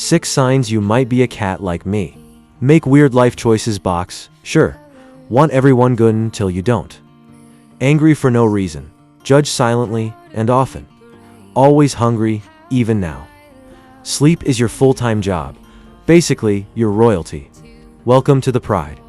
6 signs you might be a cat like me. Make weird life choices box, sure. Want everyone good until you don't. Angry for no reason. Judge silently and often. Always hungry, even now. Sleep is your full-time job. Basically, your royalty. Welcome to the pride.